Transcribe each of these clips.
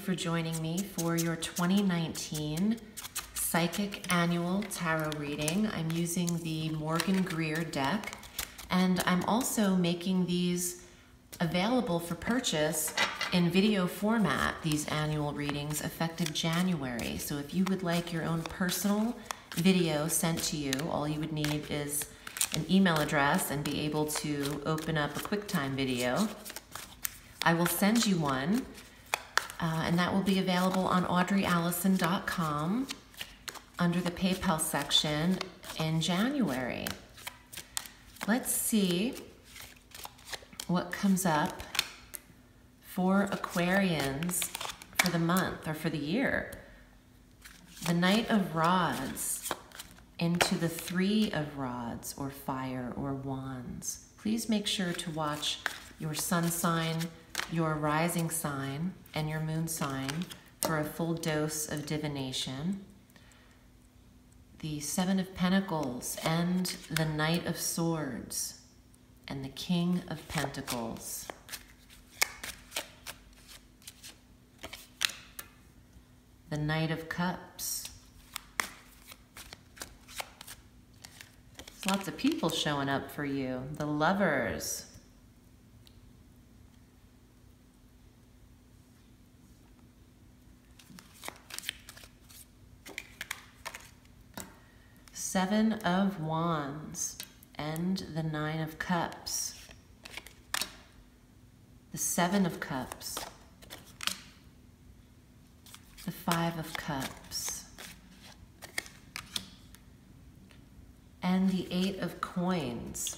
for joining me for your 2019 Psychic Annual Tarot Reading. I'm using the Morgan Greer deck, and I'm also making these available for purchase in video format, these annual readings, effective January. So if you would like your own personal video sent to you, all you would need is an email address and be able to open up a QuickTime video. I will send you one, and that will be available on audreyalison.com under the PayPal section in January. Let's see what comes up for Aquarians for the month or for the year. The Knight of Rods into the Three of Rods, or Fire, or Wands. Please make sure to watch your sun sign, your rising sign, and your moon sign for a full dose of divination. The Seven of Pentacles and the Knight of Swords and the King of Pentacles. The Knight of Cups. There's lots of people showing up for you. The Lovers. Seven of Wands and the Nine of Cups. The Seven of Cups. The Five of Cups. And the Eight of Coins.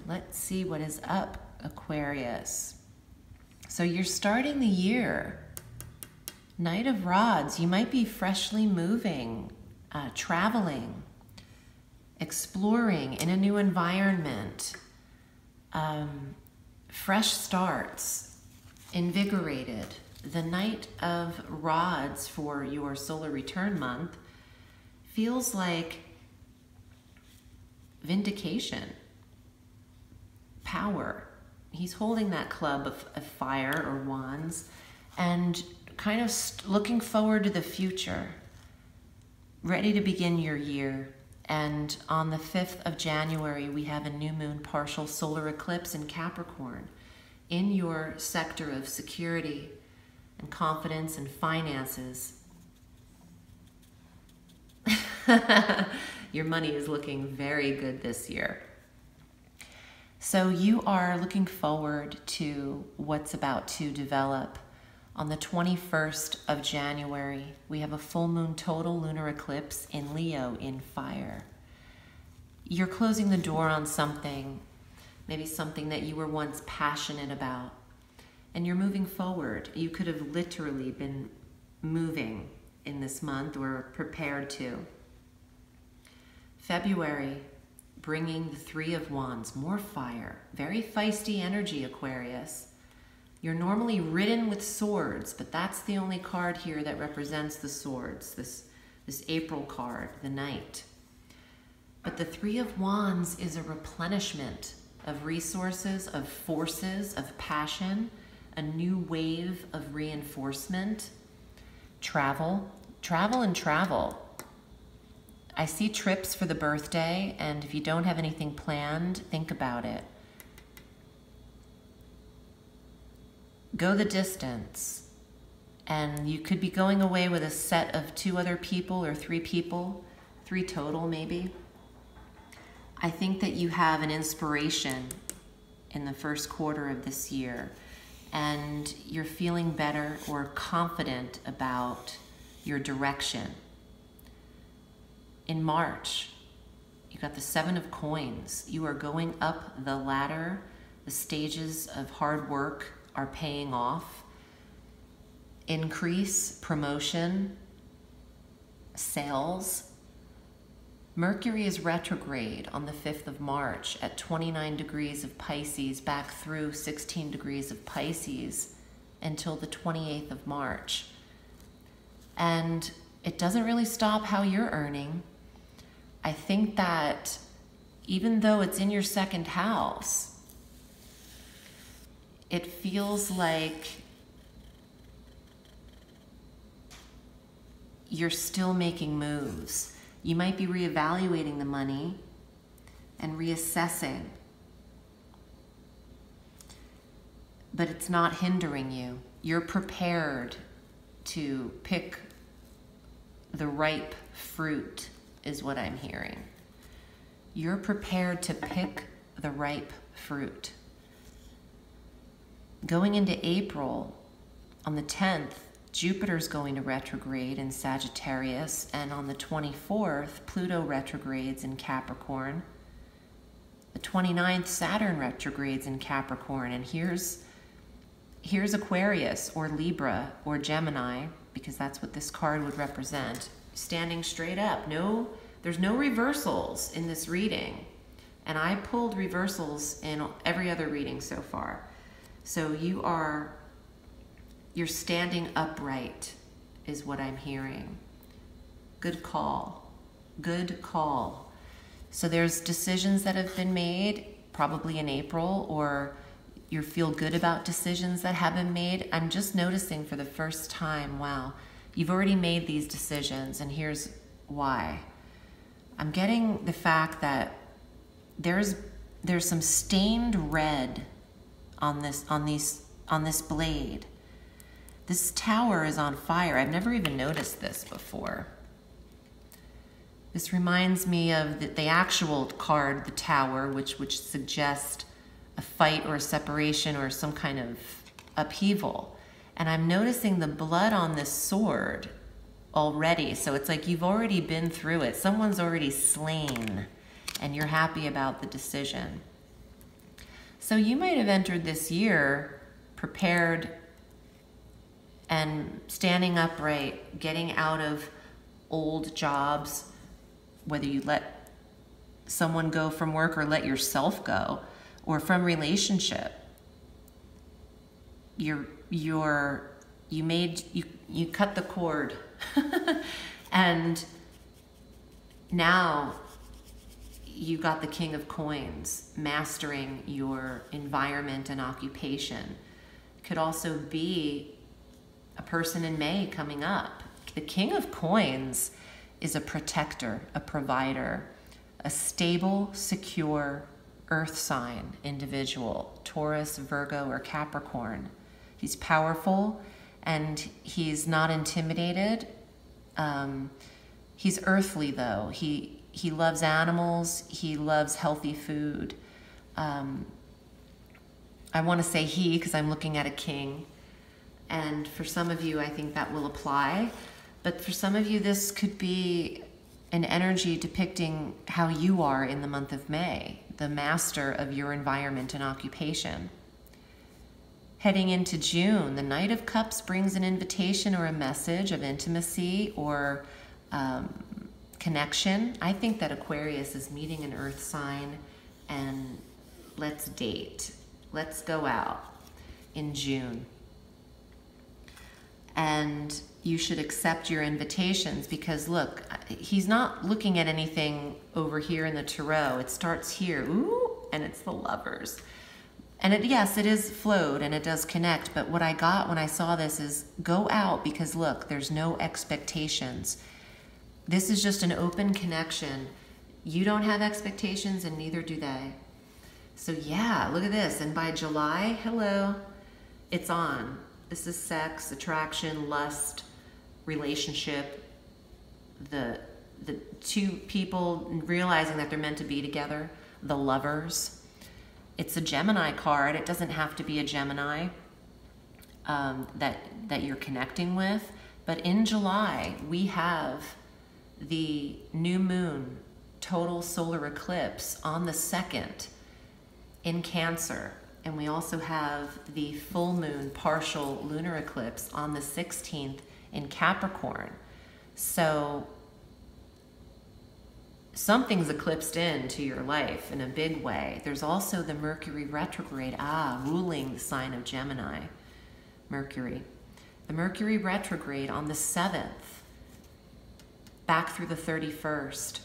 Let's see what is up, Aquarius. So you're starting the year. Knight of Rods, you might be freshly moving, traveling, exploring in a new environment, fresh starts, invigorated. The Knight of Rods for your solar return month feels like vindication, power. He's holding that club of fire or wands and kind of looking forward to the future, ready to begin your year. And on the 5th of January, we have a new moon partial solar eclipse in Capricorn in your sector of security and confidence and finances. Your money is looking very good this year. So you are looking forward to what's about to develop. On the 21st of January, we have a full moon total lunar eclipse in Leo in fire. You're closing the door on something, maybe something that you were once passionate about, and you're moving forward. You could have literally been moving in this month or prepared to. February, bringing the Three of Wands, more fire, very feisty energy, Aquarius. You're normally ridden with swords, but that's the only card here that represents the swords, this April card, the Knight. But the Three of Wands is a replenishment of resources, of forces, of passion, a new wave of reinforcement, travel, travel and travel. I see trips for the birthday, and if you don't have anything planned, think about it. Go the distance, and you could be going away with a set of 2 other people or 3 people, 3 total maybe. I think that you have an inspiration in the first quarter of this year, and you're feeling better or confident about your direction. In March, you got the Seven of Coins. You are going up the ladder. The stages of hard work are paying off. Increase, promotion, sales. Mercury is retrograde on the 5th of March at 29 degrees of Pisces, back through 16 degrees of Pisces until the 28th of March. And it doesn't really stop how you're earning. I think that even though it's in your 2nd house, it feels like you're still making moves. You might be reevaluating the money and reassessing, but it's not hindering you. You're prepared to pick the ripe fruit, is what I'm hearing. You're prepared to pick the ripe fruit. Going into April, on the 10th, Jupiter's going to retrograde in Sagittarius, and on the 24th, Pluto retrogrades in Capricorn. The 29th, Saturn retrogrades in Capricorn, and here's Aquarius or Libra or Gemini, because that's what this card would represent, standing straight up. There's no reversals in this reading, and I pulled reversals in every other reading so far. So you're standing upright is what I'm hearing. Good call. Good call. So there's decisions that have been made, probably in April, or you feel good about decisions that have been made. I'm just noticing for the first time, wow, you've already made these decisions, and here's why. I'm getting the fact that there's some stained red on this blade. This tower is on fire. I've never even noticed this before. This reminds me of the actual card, the tower, which suggests a fight or a separation or some kind of upheaval. And I'm noticing the blood on this sword already. So it's like you've already been through it. Someone's already slain, and you're happy about the decision. So you might have entered this year prepared and standing upright, getting out of old jobs, whether you let someone go from work or let yourself go, or from relationship. You cut the cord and now you got the King of Coins, mastering your environment and occupation. Could also be a person in May coming up. The King of Coins is a protector, a provider, a stable, secure earth sign individual, Taurus, Virgo, or Capricorn. He's powerful and he's not intimidated. He's earthly though. He loves animals. He loves healthy food. I want to say he because I'm looking at a king. And for some of you, I think that will apply. But for some of you, this could be an energy depicting how you are in the month of May, the master of your environment and occupation. Heading into June, the Knight of Cups brings an invitation or a message of intimacy or connection. I think that Aquarius is meeting an earth sign and let's date. Let's go out in June. And you should accept your invitations because look, he's not looking at anything over here in the tarot. It starts here, ooh, and it's the Lovers. And yes, it is flowed and it does connect, but what I got when I saw this is go out because look, there's no expectations. This is just an open connection. You don't have expectations and neither do they. So yeah, look at this. And by July, hello, it's on. This is sex, attraction, lust, relationship, the two people realizing that they're meant to be together, the Lovers. It's a Gemini card. It doesn't have to be a Gemini that you're connecting with. But in July, we have the new moon, total solar eclipse on the 2nd in Cancer. And we also have the full moon partial lunar eclipse on the 16th in Capricorn. So something's eclipsed into your life in a big way. There's also the Mercury retrograde, ruling the sign of Gemini, Mercury. The Mercury retrograde on the 7th, back through the 31st.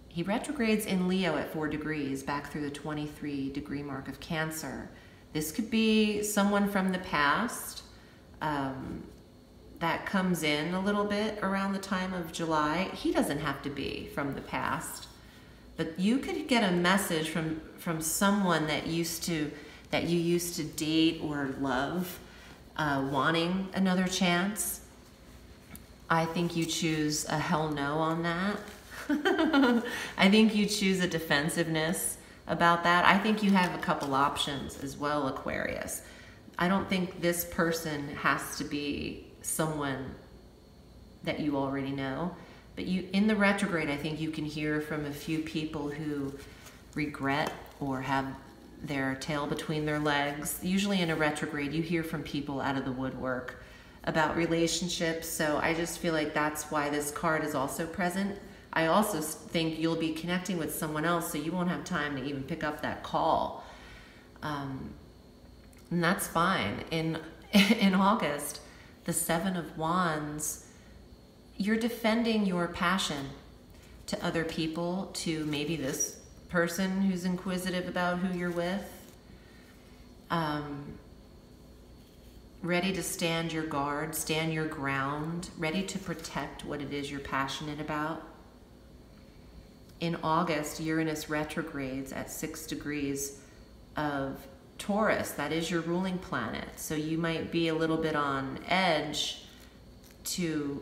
He retrogrades in Leo at 4 degrees, back through the 23-degree mark of Cancer. This could be someone from the past that comes in a little bit around the time of July, he doesn't have to be from the past. But you could get a message from someone that you used to date or love, wanting another chance. I think you choose a hell no on that. I think you choose a defensiveness about that. I think you have a couple options as well, Aquarius. I don't think this person has to be someone that you already know. But in the retrograde, I think you can hear from a few people who regret or have their tail between their legs. Usually in a retrograde, you hear from people out of the woodwork about relationships. So I just feel like that's why this card is also present. I also think you'll be connecting with someone else, so you won't have time to even pick up that call. And that's fine. In August, the Seven of Wands, you're defending your passion to other people, to maybe this person who's inquisitive about who you're with. Ready to stand your guard, stand your ground, ready to protect what it is you're passionate about. In August, Uranus retrogrades at 6 degrees of Taurus. That is your ruling planet. So you might be a little bit on edge to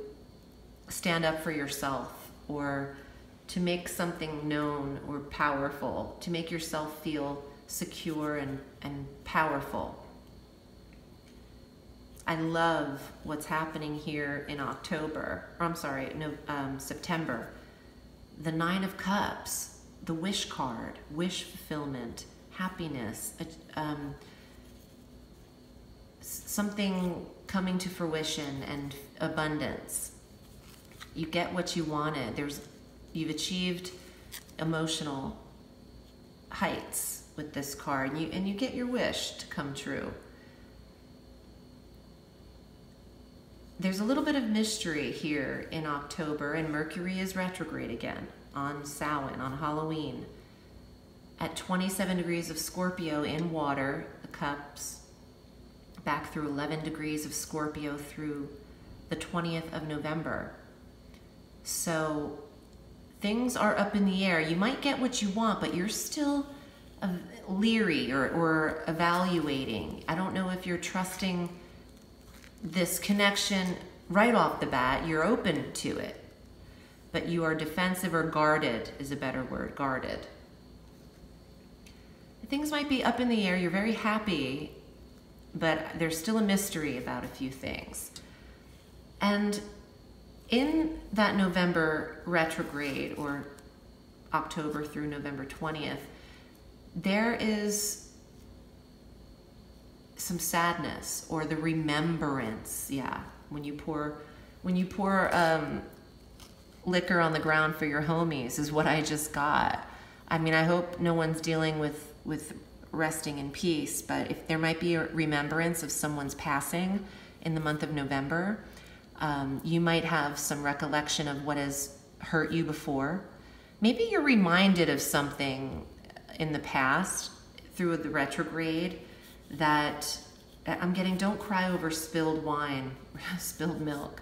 stand up for yourself, or to make something known or powerful, to make yourself feel secure and powerful. I love what's happening here in October, or I'm sorry, no, September. The Nine of Cups, the wish card, wish fulfillment, happiness, something coming to fruition and abundance. You get what you wanted. You've achieved emotional heights with this card, and you get your wish to come true. There's a little bit of mystery here in October, and Mercury is retrograde again on Samhain, on Halloween. At 27 degrees of Scorpio in water, the cups, back through 11 degrees of Scorpio through the 20th of November. So things are up in the air. You might get what you want, but you're still leery or evaluating. I don't know if you're trusting this connection right off the bat. You're open to it, but you are defensive, or guarded is a better word, guarded. Things might be up in the air. You're very happy, but there's still a mystery about a few things. And in that November retrograde, or October through November 20th, there is some sadness, or the remembrance. Yeah, when you pour liquor on the ground for your homies is what I just got. I mean, I hope no one's dealing with resting in peace, but if there might be a remembrance of someone's passing in the month of November, you might have some recollection of what has hurt you before. Maybe you're reminded of something in the past through the retrograde that I'm getting. Don't cry over spilled wine, spilled milk.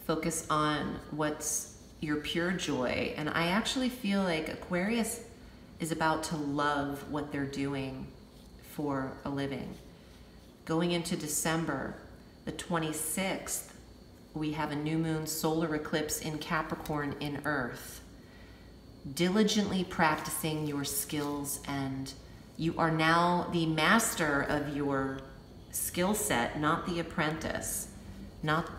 Focus on what's your pure joy. And I actually feel like Aquarius is about to love what they're doing for a living. Going into December, the 26th, we have a new moon solar eclipse in Capricorn in Earth. Diligently practicing your skills, and you are now the master of your skill set, not the apprentice, not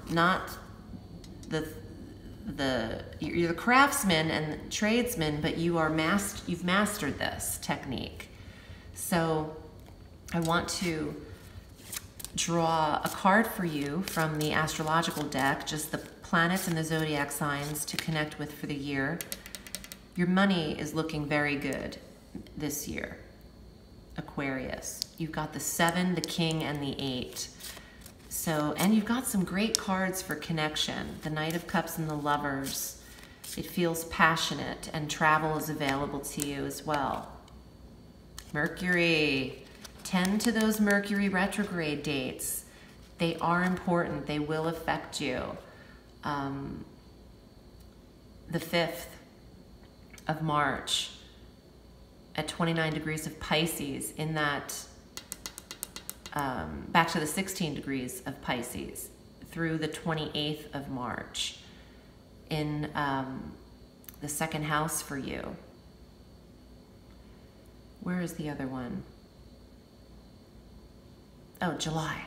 you're the craftsman and tradesman, but you've mastered this technique. So I want to draw a card for you from the astrological deck, just the planets and the zodiac signs to connect with for the year. Your money is looking very good this year, Aquarius. You've got the 7, the King, and the 8. So, and you've got some great cards for connection. The Knight of Cups and the Lovers. It feels passionate, and travel is available to you as well. Mercury. Tend to those Mercury retrograde dates. they are important. They will affect you. The 5th of March at 29 degrees of Pisces, in that back to the 16 degrees of Pisces through the 28th of March in the 2nd house for you. Where is the other one? Oh, July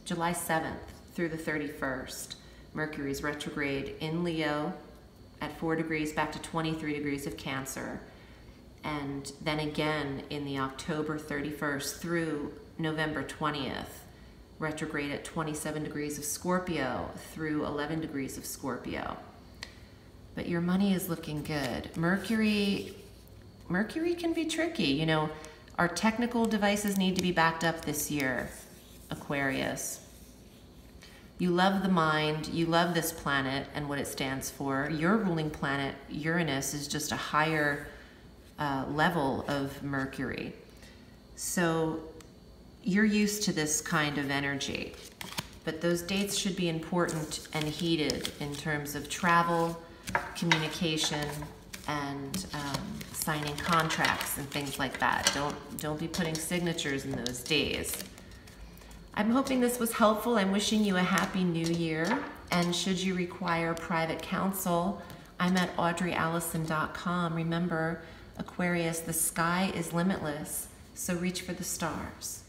7th through the 31st. Mercury's retrograde in Leo at 4 degrees back to 23 degrees of Cancer. And then again in the October 31st through November 20th, retrograde at 27 degrees of Scorpio through 11 degrees of Scorpio. But your money is looking good. Mercury can be tricky. You know, our technical devices need to be backed up this year, Aquarius. You love the mind, you love this planet and what it stands for. Your ruling planet, Uranus, is just a higher level of Mercury. So you're used to this kind of energy, but those dates should be important and heated in terms of travel, communication, and signing contracts and things like that. Don't be putting signatures in those days. I'm hoping this was helpful. I'm wishing you a happy new year. And should you require private counsel, I'm at audreyalison.com. Remember, Aquarius, the sky is limitless, so reach for the stars.